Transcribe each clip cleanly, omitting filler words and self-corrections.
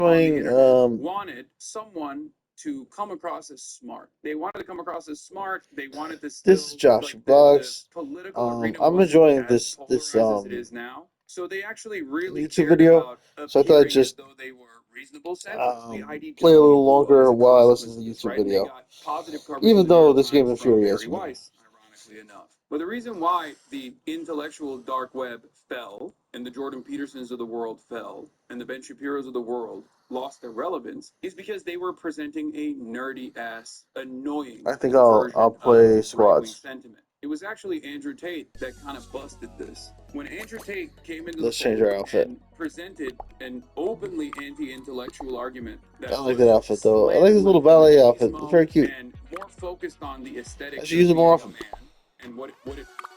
on the Doing, internet wanted someone to come across as smart. They wanted to come across as smart. They wanted to this is still Josh like the Box. political arena I'm wasn't enjoying as this polarized as it is now. So they actually really YouTube cared video, about so I thought I'd appearing as just though they were reasonable senators. The play a IDW little was longer a while I listen to the consummate, YouTube right? And they video, got positive coverage in even the New though York this game Times from infuriates Bari me. Weiss, ironically enough. But the reason why the intellectual dark web fell and the Jordan Petersons of the world fell and the Ben Shapiro's of the world lost their relevance is because they were presenting a nerdy ass, annoying I think version I'll of play right wing squads. sentiment. It was actually Andrew Tate that kind of busted this. When Andrew Tate came into the Let's change our fold outfit. and presented an openly anti-intellectual argument I that like that was outfit though. I like this slanted little like ballet outfit. It's machismo very cute. and more focused on the I aesthetics should use of it more being a often. man and what it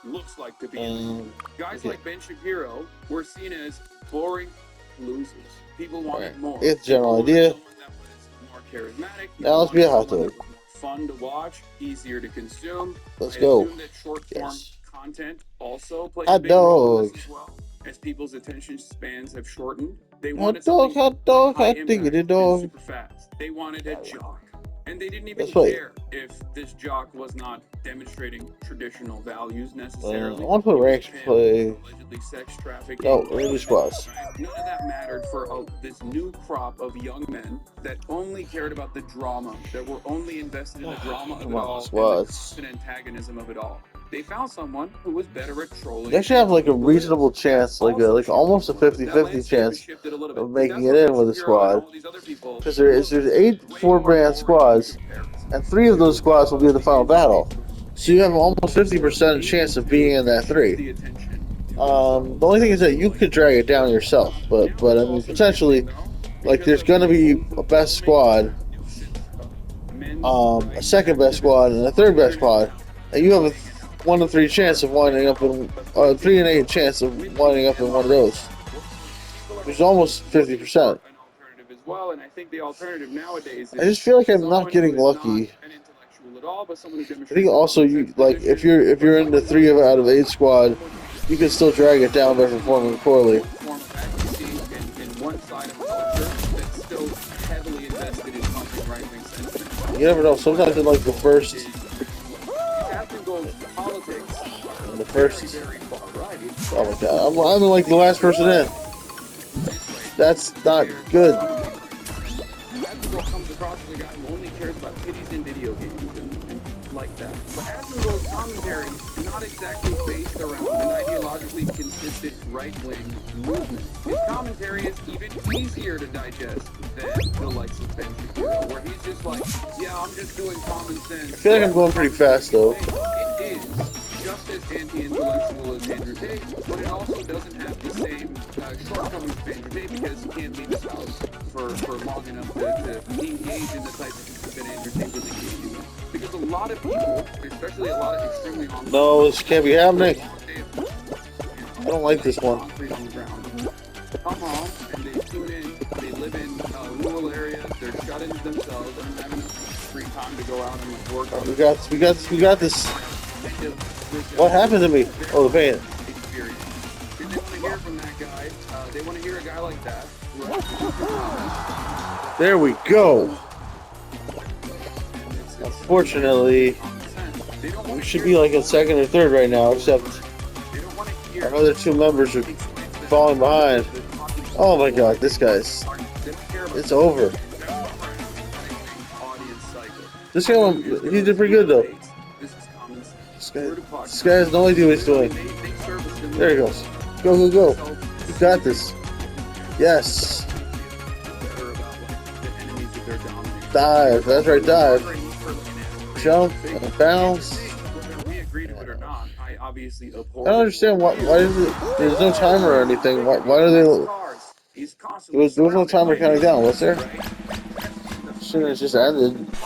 looks like to be a man. Guys Okay. like Ben Shapiro were seen as boring losers. People wanted Alright. more. It's the general People wanted idea. someone that was more charismatic. Now People let's be wanted a hot someone dog. that was more fun to watch, easier to consume. Let's I go. assume that short form Yes. content also plays a Hot big role in dog. this as well. As people's attention spans have shortened, they Hot wanted dog, something hot dog, high hot diggity impact and dog. super fast. They wanted a jock. And they didn't even Let's play. care if this jock was not demonstrating traditional values necessarily. I want to put ranks play. Allegedly sex trafficking. No, we're gonna do squads. Right? None of that mattered for this new crop of young men that only cared about the drama, that were only invested in the drama of it Come on, all, squads. and the constant antagonism of it all. They found someone who was better at trolling. They actually have like a reasonable chance, like almost a 50-50 chance of making it in with a squad. Because there's 8 4-man squads, and 3 of those squads will be in the final battle. So you have almost 50% chance of being in that 3. The only thing is that you could drag it down yourself, but I mean potentially, like there's gonna be a best squad, a second best squad, and a third best squad, and you have a 1 in 3 chance of winding up in 3 in 8 chance of winding up in one of those, which is almost 50%. I just feel like I'm not getting lucky. I think also you like if you're in the 3 out of 8 squad, you can still drag it down by performing poorly. You never know. Sometimes in like the first, oh my god, I'm like the last person in. That's not good. Comes across as a guy who only cares about titties and video games and like that. But Admiral's commentary is not exactly based around an ideologically consistent right-wing movement. His commentary is even easier to digest than the likes of Ben Shapiro, where he's just like, yeah, I'm just doing common sense. I feel like I'm going pretty fast though. It is just as anti-intellectual as Andrew Tate, but it also doesn't have the same shortcomings of Andrew Tate because he can't leave his house for long enough to engage in the type of things that Andrew Tate was engaging in. Because a lot of people, especially a lot of extremely online... No, this can't be happening. I don't like this one. Come home and they tune in, they live in rural areas, they're shut into themselves, they don't have enough free time to go out and like work on... We got this. What happened to me? Oh, the pain. Experience. If they want to hear from that guy, they want to hear a guy like that. There we go. Unfortunately, we should be like in second or third right now, except our other 2 members are falling behind. Oh my god, this guy's... It's over. This guy, he did pretty good though. This guy has no idea what he's doing. There he goes. Go, go, go. You got this. Yes. Dive. That's right, dive. Jump and bounce. I don't understand why is it, there's no timer or anything. Why are they... There was no timer counting down, was there? Shouldn't have just ended. These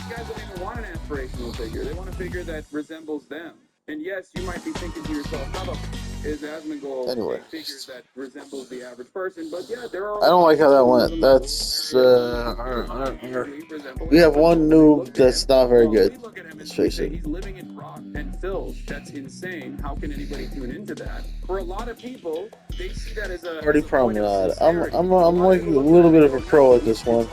guys don't even want an aspirational figure. They want a figure that resembles them. And yes, you might be thinking to yourself, how the is Asmongold Anyway. a figure that resembles the average person? But yeah, there are. I don't like how that went. some That's that resemble we have Asmongold. one We look noob at that's him, not very well, good. we look at him Let's and we face say it. he's living in rock and filth. That's insane. How can anybody tune into that? For a lot of people, they see that as a Party point of Promenade. sincerity. I'm A lot of like a people look little at bit it of a and go, pro no, at this one.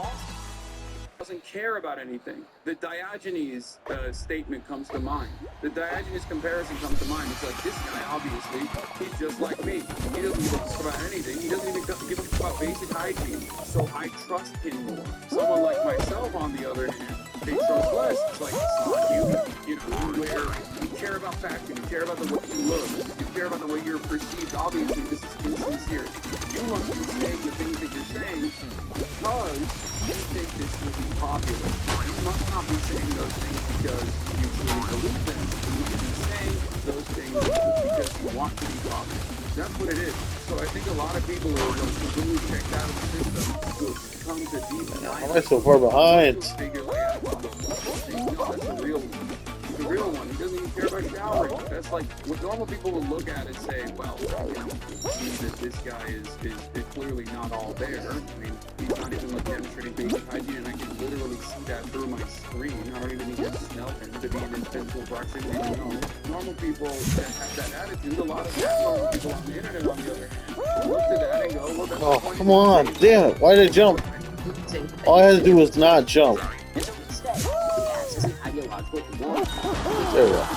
doesn't care about anything. The Diogenes statement comes to mind. The Diogenes comparison comes to mind. It's like, this guy, obviously, he's just like me. He doesn't give a fuck about anything. He doesn't even give a fuck about basic hygiene. So I trust him more. Someone like myself, on the other hand, they trust less. It's like, it's not human. You know, where you care about fashion, you care about the way you look, you care about the way you're perceived. Obviously, this is insincere. You must be saying the things that you're saying because you think this will be popular. You must not be saying those things because you truly believe them. You should be saying those things because you want to be popular. That's what it is. So I think a lot of people who are completely checked out of the system will come to deep Why am I so far behind? figure like, no, that's the real one. The real one. He doesn't even care about showering. That's like what normal people will look at and say, well, you know, it seems that this guy is clearly not all there. I mean, he's not even like demonstrating basic hygiene, and I can literally see that through my screen. I don't even need to smell him to be in his physical proximity. No. Normal people that have that attitude, a lot of normal people on the internet, on the other hand, look at that and go, well, that's Oh, come on. Damn it. Why did I jump? All I had to do was not jump. There we go.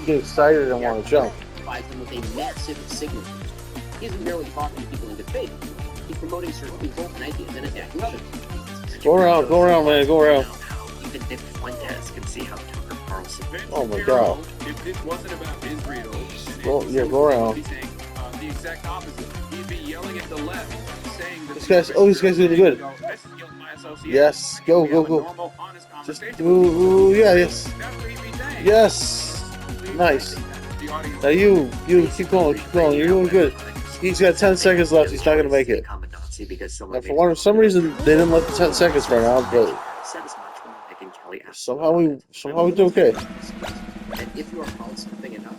Get excited and want to jump. With a massive signal. He isn't merely talking to people in good faith. He's promoting certain people and ideas and attacking others. Go around, man, go around. Even Nick Fuentes can see how Tucker Carlson. Oh my god. If this wasn't about Israel, Go around. he's saying the exact opposite. He'd be yelling at the left, saying that This guy's doing good. Yes, go. Normal, honest Just, conversation. yeah, yes. That's what he'd be saying. Yes. Nice. The audience. Now you keep going. You're doing good. He's got 10 seconds left. He's not going to make it. Now, for some reason, they didn't let the 10 seconds run out, but somehow we do okay. And if you are called something enough,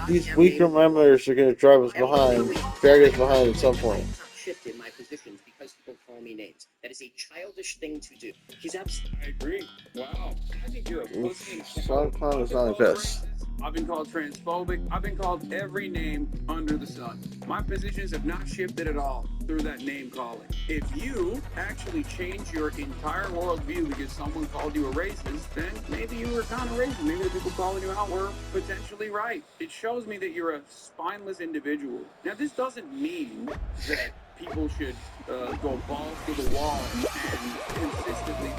These weaker members are going to drive us behind, drag us behind at some point. Shifted my positions because people call me names. That is a childish thing to do. He's absolutely. I agree. Wow. I think you're a pussy. SoundCloud is not the best. I've been called transphobic. I've been called every name under the sun. My positions have not shifted at all through that name calling. If you actually change your entire worldview because someone called you a racist, then maybe you were kind of racist. Maybe the people calling you out were potentially right. It shows me that you're a spineless individual. Now, this doesn't mean that people should go balls to the wall and consistently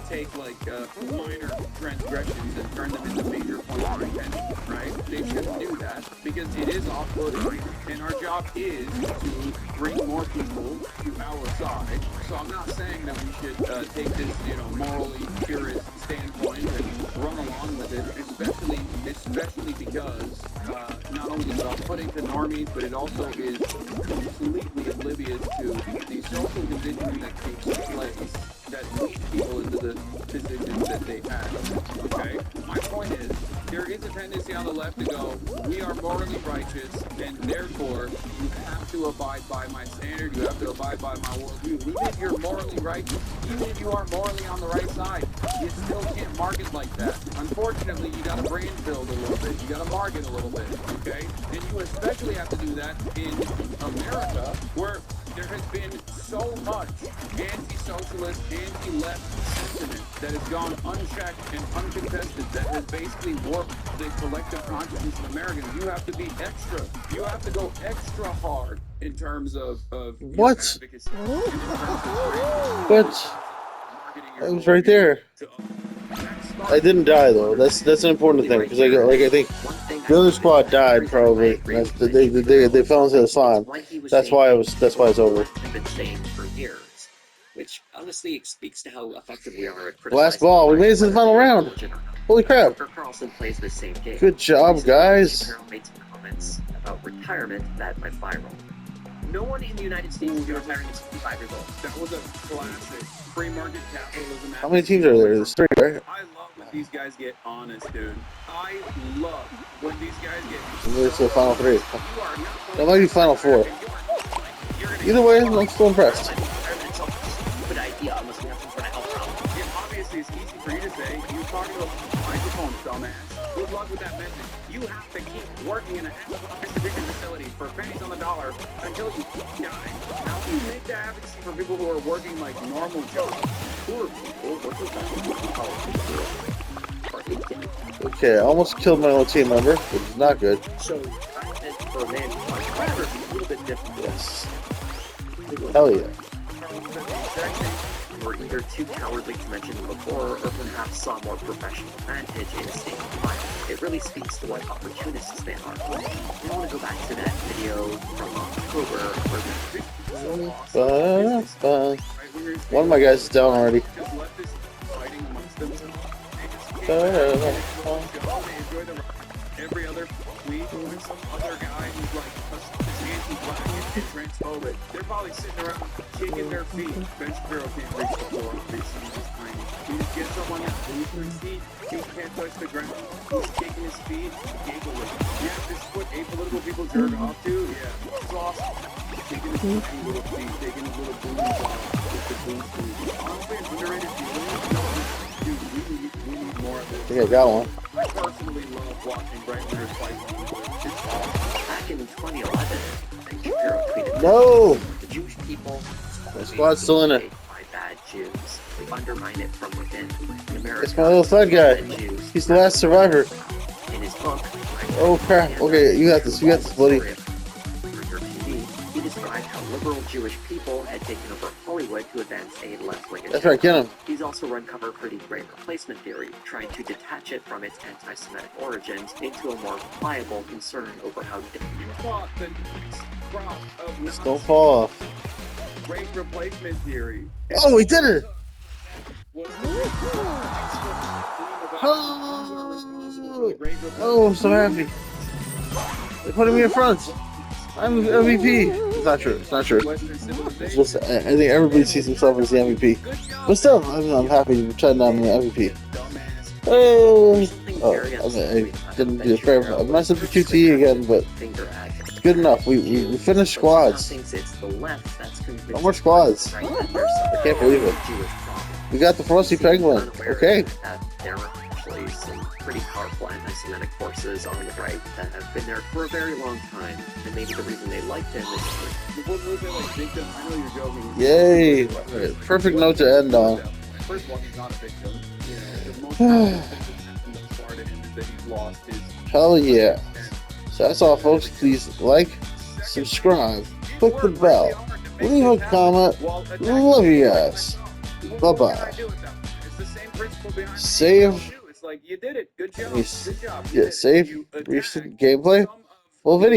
take like minor transgressions and turn them into major points of contention, right? They shouldn't do that because it is off-putting, and our job is to bring more people to our side. So I'm not saying that we should take this, morally purist standpoint and run along with it, especially because not only is it off-putting to normies, but it also is completely oblivious to the social conditioning that takes place that lead people into the positions that they have. Okay? My point is, there is a tendency on the left to go, we are morally righteous, and therefore you have to abide by my standard, you have to abide by my worldview. Even if you're morally righteous, even if you are morally on the right side, you still can't market like that. Unfortunately, you gotta brain build a little bit, you gotta market a little bit, okay? And you especially have to do that in America, where there has been so much anti-socialist, anti-left sentiment that has gone unchecked and uncontested that has basically warped the collective consciousness of Americans. You have to be extra. You have to go extra hard in terms of What? advocacy. But I was right there. I didn't die though. That's an important thing because I think the other squad died probably. They fell into the slime. That's why it's over. Been saying for years, which honestly speaks to how effective we are at Last ball. We made it to the final round. Holy crap! Carlson plays the same game. Good job, guys. Made some comments about retirement that went viral. No one in the United States is retiring at 65 years old. That was a classic free market capitalism. How many teams are there? There's 3, right? I love when these guys get honest, dude. I love when these guys get. There's the final 3. You are not That might be final 4. Either way, I'm still impressed. Good idea, unless we have some sort of health problem. Yeah, obviously, it's easy for you to say. You're talking about microphone, dumbass. Good luck with that message. You have to keep working in a distribution facility for pennies on the dollar until you die. How do you make that advocacy for people who are working like normal jobs? Poor people, what does that mean? Okay, I almost killed my own team member, which is not good. So, for a man who's a little bit different. Yes. Hell yeah. We're either too cowardly to mention them before, or perhaps saw more professional advantage in staying quiet. It really speaks to what opportunists they are. I want to go back to that video from October where One of my guys is down already. Just let this fighting amongst themselves. Every other week, when some other guy who's like anti-black and transphobic, they're probably sitting around kicking their feet. Ben Shapiro can't reach the floor. He's just tiny. You just get someone that moves their feet. He can't touch the ground. He's kicking his feet, giggling. Yeah, this is what apolitical people jerk off to. Yeah, it's awesome. Taking his tiny little feet, taking his little booties off with the boom boom. Honestly, an underrated feeling. Dude, we need more of this. I think I got one. I personally love watching Bright Leaders fight. It's awesome. back in 2011, Ben Shapiro tweeted, No! the Jewish people The squad's still in it. by bad Jews. They undermine it from within. In America, It's my little thug guy. bad Jews, He's the last survivor. in his book, Oh crap. Okay, you got this. You got this, buddy. He described how liberal Jewish people had taken over Hollywood to advance a left-wing agenda. That's right, get him. He's also run cover for the Great Replacement theory, trying to detach it from its anti-Semitic origins into a more pliable concern over how Fought the crop of Just don't fall off. Great Replacement theory. Oh, we did it! Oh, I'm so happy. They put me in front. I'm the MVP. It's not true. It's not true. It's just, I think everybody sees himself as the MVP. But still, I'm happy to try to nominate MVP. Oh, I didn't do it fair. I messed up the QTE again, but good enough. We finished squads. No more squads. I can't believe it. We got the Frosty Penguin. Okay. There are actually some pretty powerful anti-Semitic forces on the right that have been there for a very long time, and maybe the reason they liked him is Before moving like victim, I know you're joking. Yay. Alright, perfect note to end on. First of all, he's not a victim. The most important thing that's part of him is that he's lost his. Hell yeah. So that's all, folks. Please like, subscribe, click the bell, leave a comment. Love you guys. Bye-bye. It's the same principle behind Save. It's like you did it. Good job. Yes. Good job. Yeah, save recent gameplay. Full video.